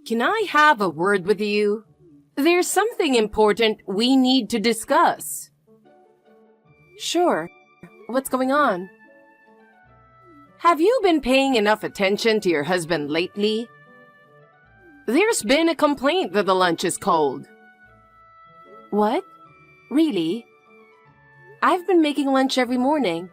Can I have a word with you? There's something important we need to discuss. Sure. What's going on? Have you been paying enough attention to your husband lately? There's been a complaint that the lunch is cold. What? Really? I've been making lunch every morning,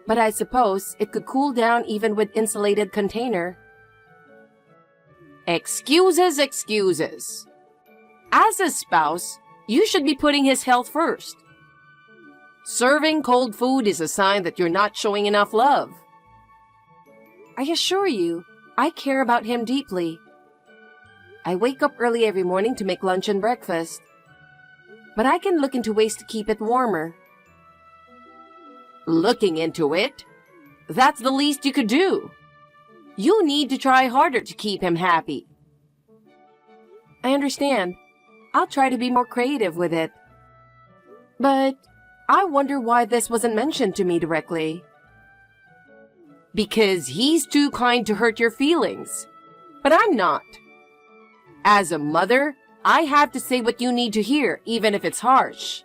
but I suppose it could cool down even with insulated container. Excuses, excuses. As a spouse, you should be putting his health first. Serving cold food is a sign that you're not showing enough love. I assure you, I care about him deeply. I wake up early every morning to make lunch and breakfast, but I can look into ways to keep it warmer. Looking into it? That's the least you could do. You need to try harder to keep him happy. I understand. I'll try to be more creative with it. But I wonder why this wasn't mentioned to me directly. Because he's too kind to hurt your feelings. But I'm not. As a mother, I have to say what you need to hear, even if it's harsh.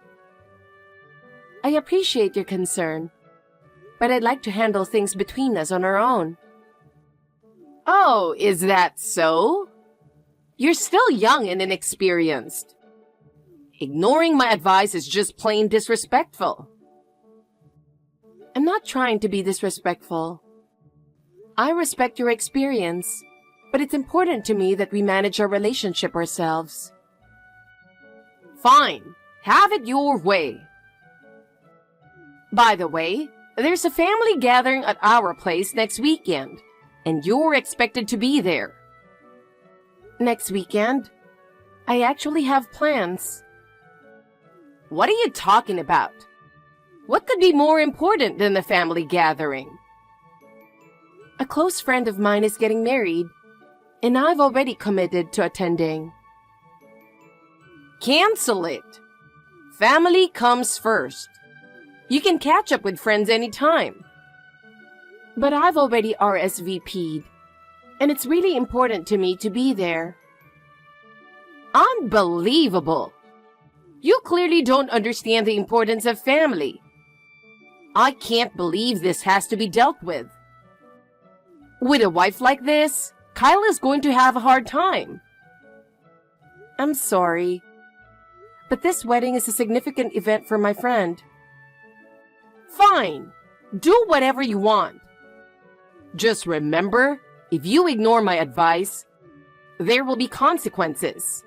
I appreciate your concern, but I'd like to handle things between us on our own. Oh, is that so? You're still young and inexperienced. Ignoring my advice is just plain disrespectful. I'm not trying to be disrespectful. I respect your experience, but it's important to me that we manage our relationship ourselves. Fine. Have it your way. By the way, there's a family gathering at our place next weekend, and you're expected to be there. Next weekend? I actually have plans. What are you talking about? What could be more important than the family gathering? A close friend of mine is getting married, and I've already committed to attending. Cancel it. Family comes first. You can catch up with friends anytime. But I've already RSVP'd, and it's really important to me to be there. Unbelievable! You clearly don't understand the importance of family. I can't believe this has to be dealt with. With a wife like this, Kyle is going to have a hard time. I'm sorry, but this wedding is a significant event for my friend. Fine. Do whatever you want. Just remember, if you ignore my advice, there will be consequences.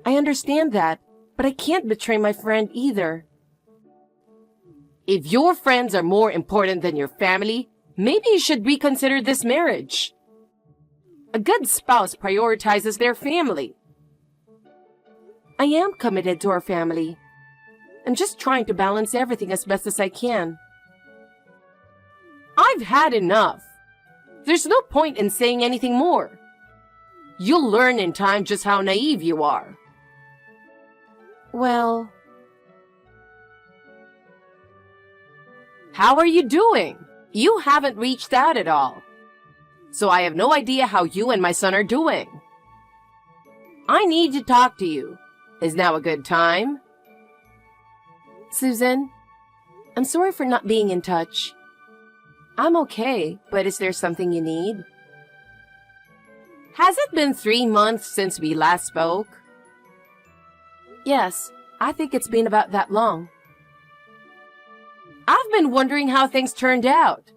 I understand that, but I can't betray my friend either. If your friends are more important than your family, maybe you should reconsider this marriage. A good spouse prioritizes their family. I am committed to our family. I'm just trying to balance everything as best as I can. I've had enough. There's no point in saying anything more. You'll learn in time just how naive you are. Well... How are you doing? You haven't reached out at all. So I have no idea how you and my son are doing. I need to talk to you. Is now a good time? Susan, I'm sorry for not being in touch. I'm okay, but is there something you need? Has it been 3 months since we last spoke? Yes, I think it's been about that long. I've been wondering how things turned out.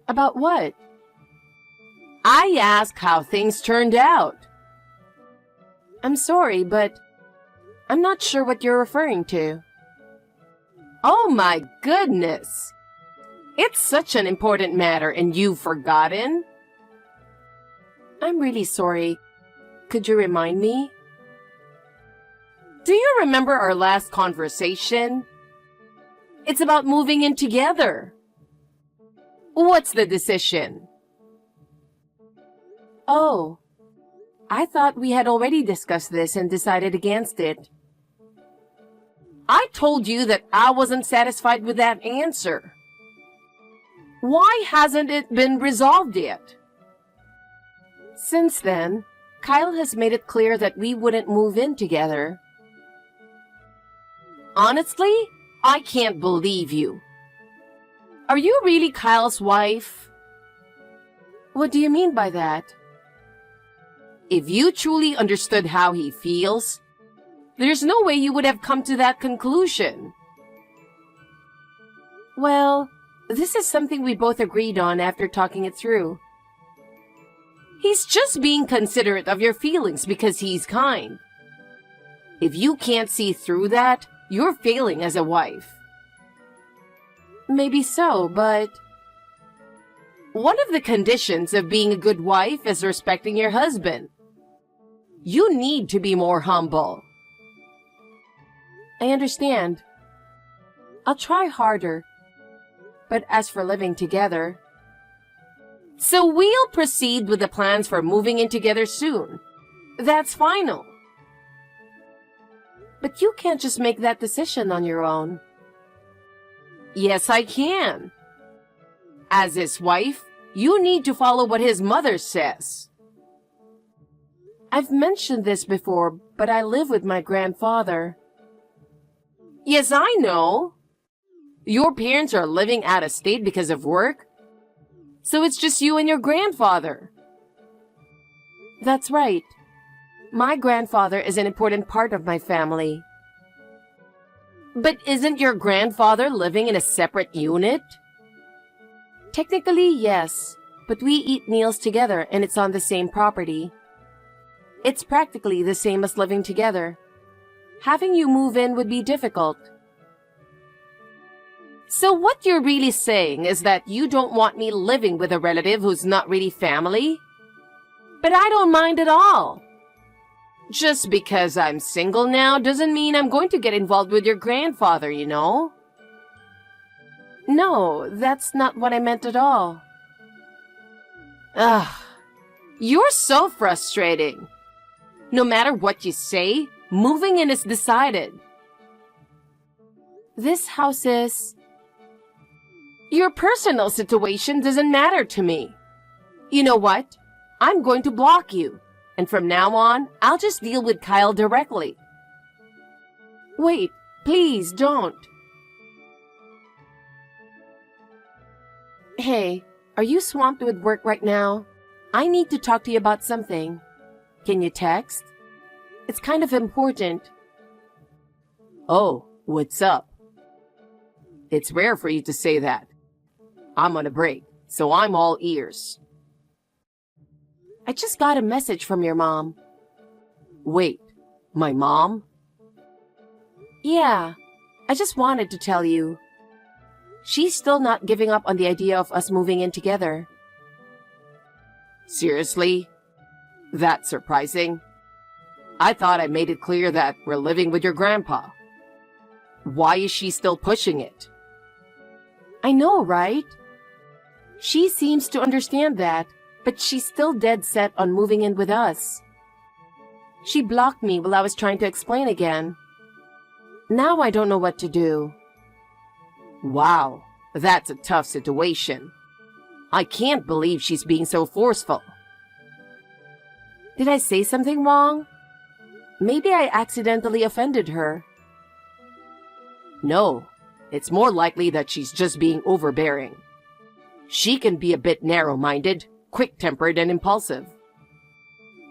About what? I asked how things turned out. I'm sorry, but I'm not sure what you're referring to. Oh my goodness! It's such an important matter and you've forgotten? I'm really sorry. Could you remind me? Do you remember our last conversation? It's about moving in together. What's the decision? Oh, I thought we had already discussed this and decided against it. I told you that I wasn't satisfied with that answer. Why hasn't it been resolved yet? Since then, Kyle has made it clear that we wouldn't move in together. Honestly, I can't believe you. Are you really Kyle's wife? What do you mean by that? If you truly understood how he feels, there's no way you would have come to that conclusion. Well, this is something we both agreed on after talking it through. He's just being considerate of your feelings because he's kind. If you can't see through that, you're failing as a wife. Maybe so, but one of the conditions of being a good wife is respecting your husband. You need to be more humble. I understand. I'll try harder. But as for living together... So we'll proceed with the plans for moving in together soon. That's final. But you can't just make that decision on your own. Yes, I can. As his wife, you need to follow what his mother says. I've mentioned this before, but I live with my grandfather. Yes, I know. Your parents are living out of state because of work, so it's just you and your grandfather. That's right. My grandfather is an important part of my family. But isn't your grandfather living in a separate unit? Technically, yes, but we eat meals together and it's on the same property. It's practically the same as living together. Having you move in would be difficult. So what you're really saying is that you don't want me living with a relative who's not really family? But I don't mind at all. Just because I'm single now doesn't mean I'm going to get involved with your grandfather, you know? No, that's not what I meant at all. Ugh, you're so frustrating. No matter what you say, moving in is decided. This house is... Your personal situation doesn't matter to me. You know what? I'm going to block you. And from now on, I'll just deal with Kyle directly. Wait, please don't. Hey, are you swamped with work right now? I need to talk to you about something. Can you text? It's kind of important. Oh, what's up? It's rare for you to say that. I'm on a break, so I'm all ears. I just got a message from your mom. Wait, my mom? Yeah, I just wanted to tell you. She's still not giving up on the idea of us moving in together. Seriously? That's surprising. I thought I made it clear that we're living with your grandpa. Why is she still pushing it? I know, right? She seems to understand that, but she's still dead set on moving in with us. She blocked me while I was trying to explain again. Now I don't know what to do. Wow, that's a tough situation. I can't believe she's being so forceful. Did I say something wrong? Maybe I accidentally offended her. No, it's more likely that she's just being overbearing. She can be a bit narrow-minded, quick-tempered, and impulsive.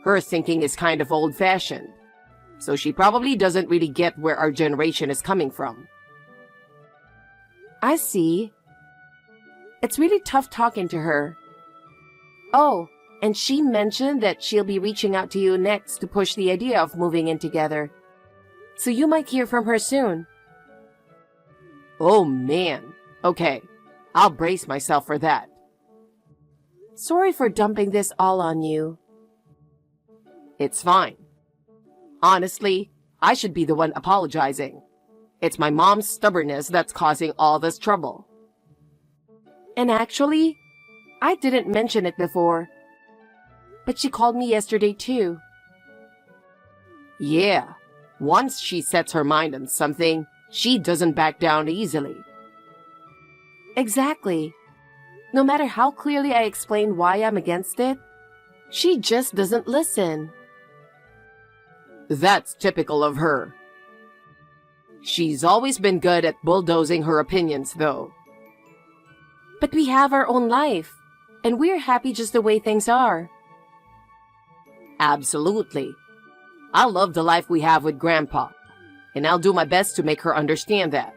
Her thinking is kind of old-fashioned, so she probably doesn't really get where our generation is coming from. I see. It's really tough talking to her. Oh, and she mentioned that she'll be reaching out to you next to push the idea of moving in together. So you might hear from her soon. Oh, man. Okay, I'll brace myself for that. Sorry for dumping this all on you. It's fine. Honestly, I should be the one apologizing. It's my mom's stubbornness that's causing all this trouble. And actually, I didn't mention it before. But she called me yesterday too. Yeah, once she sets her mind on something, she doesn't back down easily. Exactly. No matter how clearly I explain why I'm against it, She just doesn't listen. That's typical of her. She's always been good at bulldozing her opinions, though. But we have our own life, and we're happy just the way things are. Absolutely. I love the life we have with Grandpa, and I'll do my best to make her understand that.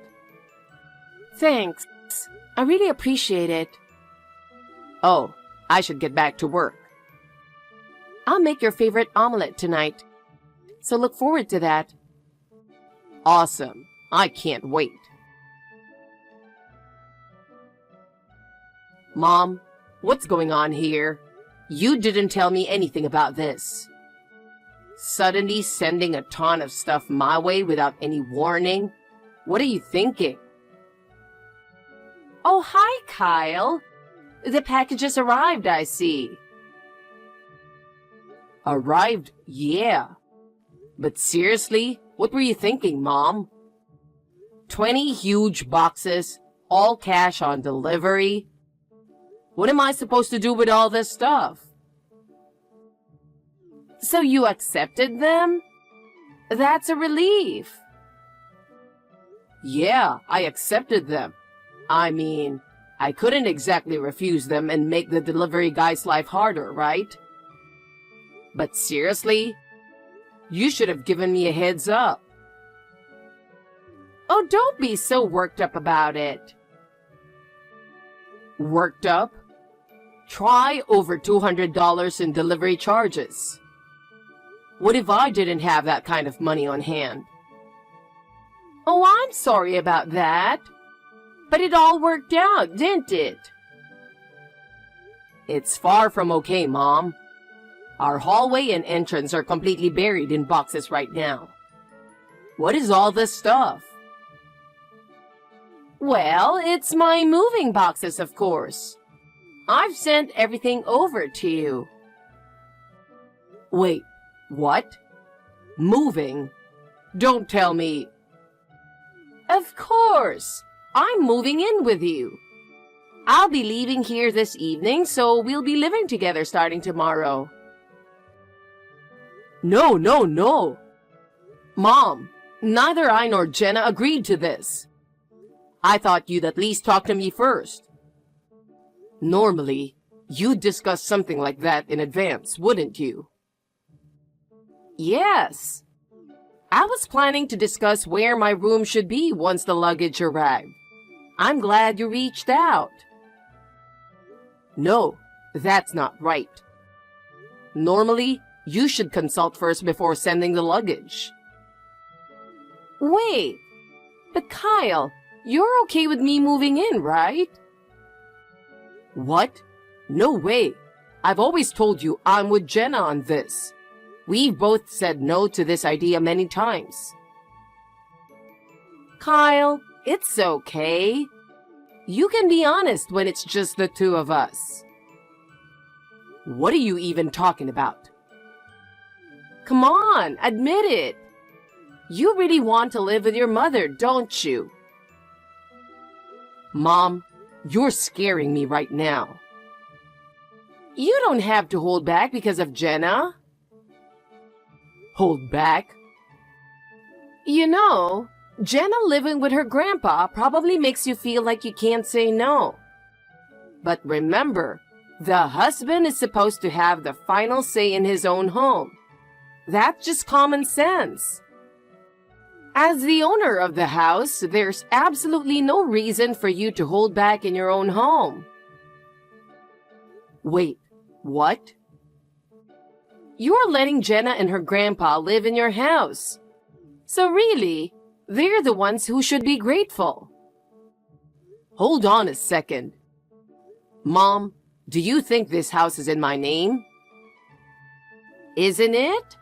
Thanks. I really appreciate it. Oh, I should get back to work. I'll make your favorite omelet tonight, so look forward to that. Awesome. I can't wait. Mom, what's going on here? You didn't tell me anything about this. Suddenly sending a ton of stuff my way without any warning? What are you thinking? Oh, hi, Kyle. The packages arrived, I see. Arrived? Yeah. But seriously, what were you thinking, Mom? 20 huge boxes, all cash on delivery. What am I supposed to do with all this stuff? So you accepted them? That's a relief. Yeah, I accepted them. I mean, I couldn't exactly refuse them and make the delivery guy's life harder, right? But seriously, you should have given me a heads up. Oh, don't be so worked up about it. Worked up? Try over $200 in delivery charges. What if I didn't have that kind of money on hand? Oh, I'm sorry about that. But it all worked out, didn't it? It's far from okay, Mom. Our hallway and entrance are completely buried in boxes right now. What is all this stuff? Well, it's my moving boxes, of course. I've sent everything over to you. Wait, what? Moving? Don't tell me. Of course. I'm moving in with you. I'll be leaving here this evening, so we'll be living together starting tomorrow. No, no, no. Mom, neither I nor Jenna agreed to this. I thought you'd at least talk to me first. Normally, you'd discuss something like that in advance, wouldn't you? Yes. I was planning to discuss where my room should be once the luggage arrived. I'm glad you reached out. No, that's not right. Normally, you should consult first before sending the luggage. Wait, but Kyle, you're okay with me moving in, right? What? No way. I've always told you I'm with Jenna on this. We've both said no to this idea many times. Kyle, it's okay. You can be honest when it's just the two of us. What are you even talking about? Come on, admit it. You really want to live with your mother, don't you? Mom, you're scaring me right now. You don't have to hold back because of Jenna. Hold back? You know, Jenna living with her grandpa probably makes you feel like you can't say no. But remember, the husband is supposed to have the final say in his own home. That's just common sense. As the owner of the house, there's absolutely no reason for you to hold back in your own home. Wait, what? You're letting Jenna and her grandpa live in your house. So really, they're the ones who should be grateful. Hold on a second. Mom, do you think this house is in my name? Isn't it?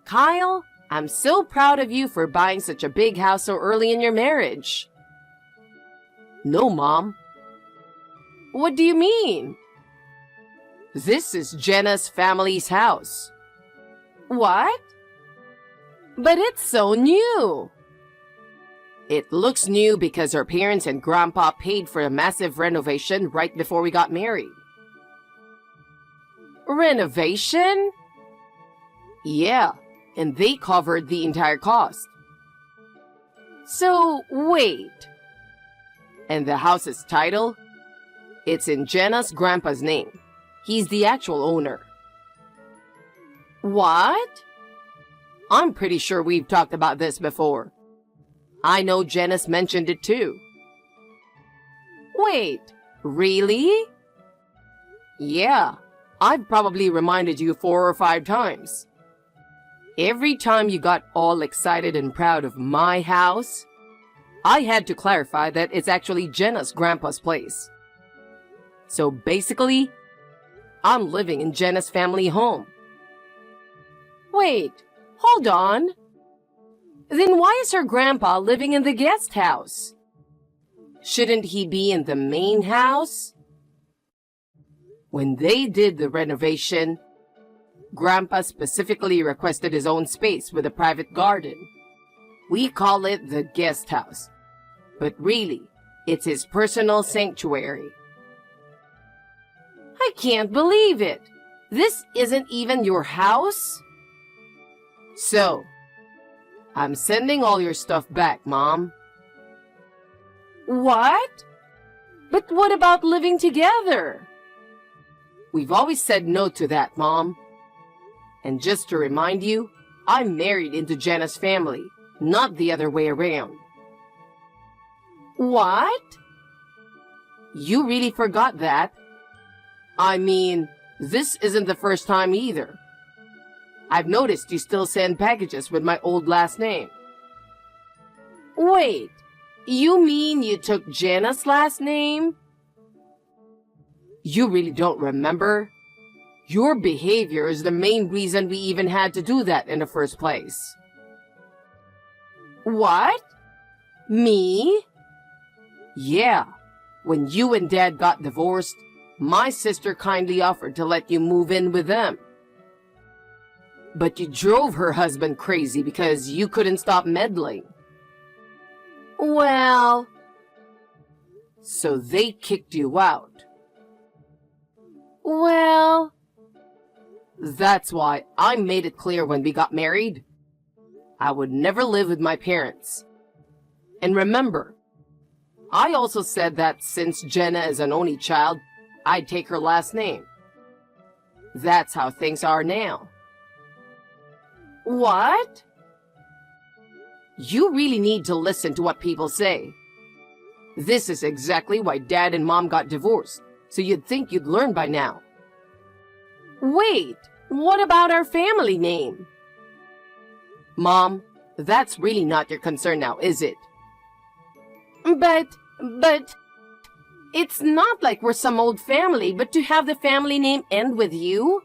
Kyle, I'm so proud of you for buying such a big house so early in your marriage. No, Mom. What do you mean? This is Jenna's family's house. What? But it's so new. It looks new because her parents and grandpa paid for a massive renovation right before we got married. Renovation? Yeah, and they covered the entire cost. So, wait. And the house's title? It's in Jenna's grandpa's name. He's the actual owner. What? I'm pretty sure we've talked about this before. I know Janice mentioned it too. Wait, really? Yeah, I've probably reminded you 4 or 5 times. Every time you got all excited and proud of my house, I had to clarify that it's actually Jenna's grandpa's place. So basically, I'm living in Jenna's family home. Wait, hold on. Then why is her grandpa living in the guest house? Shouldn't he be in the main house? When they did the renovation, Grandpa specifically requested his own space with a private garden. We call it the guest house, but really, it's his personal sanctuary. I can't believe it! This isn't even your house? So, I'm sending all your stuff back, Mom. What? But what about living together? We've always said no to that, Mom. And just to remind you, I'm married into Jenna's family, not the other way around. What? You really forgot that? I mean, this isn't the first time either. I've noticed you still send packages with my old last name. Wait, you mean you took Jenna's last name? You really don't remember? Your behavior is the main reason we even had to do that in the first place. What? Me? Yeah, when you and Dad got divorced, my sister kindly offered to let you move in with them. But you drove her husband crazy because you couldn't stop meddling. Well... So they kicked you out. Well... That's why I made it clear when we got married. I would never live with my parents. And remember, I also said that since Jenna is an only child, I'd take her last name. That's how things are now. What? You really need to listen to what people say. This is exactly why Dad and Mom got divorced, so you'd think you'd learn by now. Wait, what about our family name? Mom, that's really not your concern now, is it? But, it's not like we're some old family, but to have the family name end with you?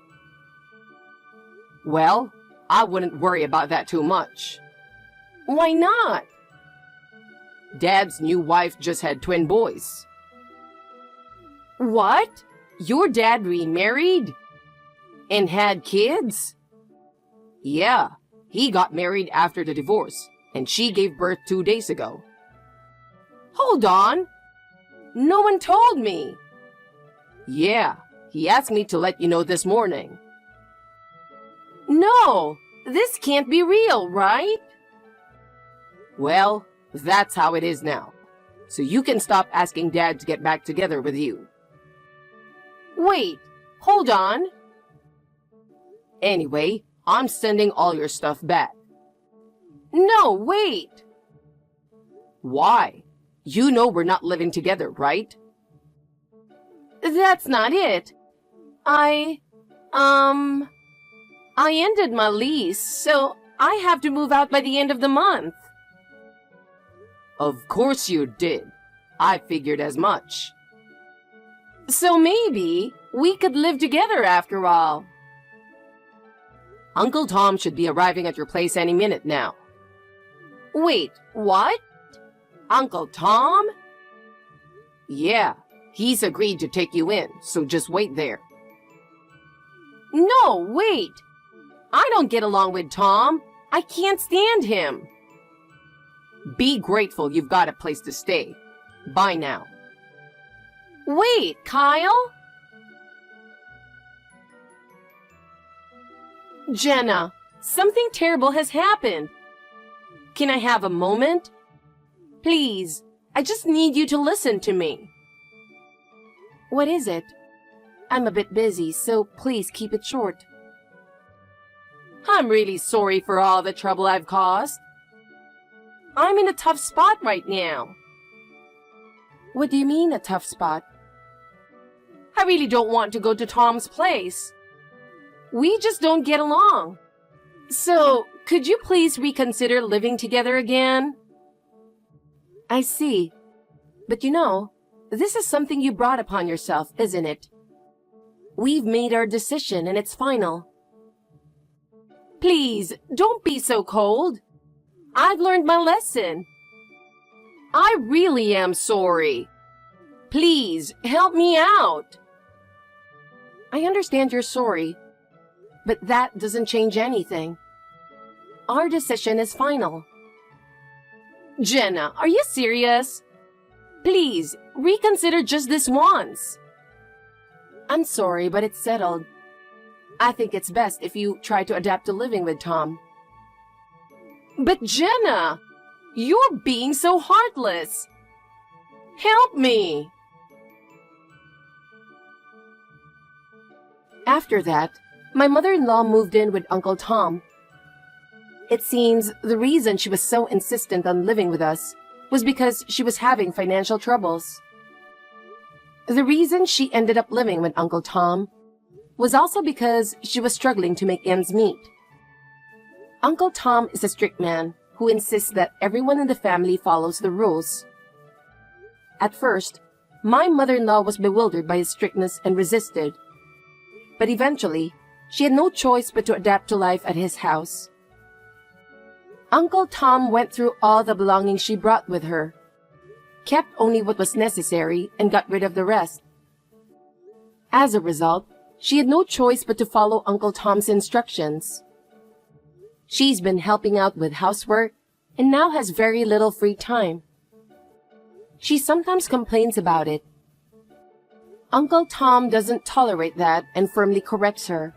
Well, I wouldn't worry about that too much. Why not? Dad's new wife just had twin boys. What? Your dad remarried? And had kids? Yeah, he got married after the divorce, and she gave birth 2 days ago. Hold on. No one told me. Yeah, he asked me to let you know this morning. No, this can't be real, right? Well, that's how it is now. So you can stop asking Dad to get back together with you. Wait, hold on. Anyway, I'm sending all your stuff back. No, wait. Why? You know we're not living together, right? That's not it. I ended my lease, so I have to move out by the end of the month. Of course you did. I figured as much. So maybe we could live together after all. Uncle Tom should be arriving at your place any minute now. Wait, what? Uncle Tom? Yeah, he's agreed to take you in, so just wait there. No, wait. I don't get along with Tom. I can't stand him. Be grateful you've got a place to stay. Bye now. Wait, Kyle? Jenna, something terrible has happened. Can I have a moment? Please, I just need you to listen to me. What is it? I'm a bit busy, so please keep it short. I'm really sorry for all the trouble I've caused. I'm in a tough spot right now. What do you mean, a tough spot? I really don't want to go to Tom's place. We just don't get along. So, could you please reconsider living together again? I see. But you know, this is something you brought upon yourself, isn't it? We've made our decision and it's final. Please, don't be so cold. I've learned my lesson. I really am sorry. Please, help me out. I understand you're sorry, but that doesn't change anything. Our decision is final. Jenna, are you serious? Please, reconsider just this once. I'm sorry, but it's settled. I think it's best if you try to adapt to living with Tom. But Jenna, you're being so heartless. Help me. After that, my mother-in-law moved in with Uncle Tom. It seems the reason she was so insistent on living with us was because she was having financial troubles. The reason she ended up living with Uncle Tom was also because she was struggling to make ends meet. Uncle Tom is a strict man who insists that everyone in the family follows the rules. At first, my mother-in-law was bewildered by his strictness and resisted. But eventually, she had no choice but to adapt to life at his house. Uncle Tom went through all the belongings she brought with her, kept only what was necessary, and got rid of the rest. As a result, she had no choice but to follow Uncle Tom's instructions. She's been helping out with housework and now has very little free time. She sometimes complains about it. Uncle Tom doesn't tolerate that and firmly corrects her.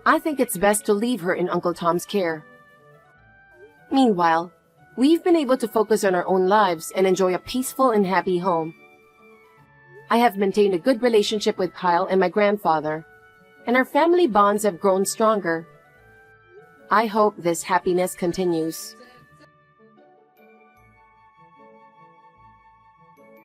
I think it's best to leave her in Uncle Tom's care. Meanwhile, we've been able to focus on our own lives and enjoy a peaceful and happy home. I have maintained a good relationship with Kyle and my grandfather, and our family bonds have grown stronger. I hope this happiness continues.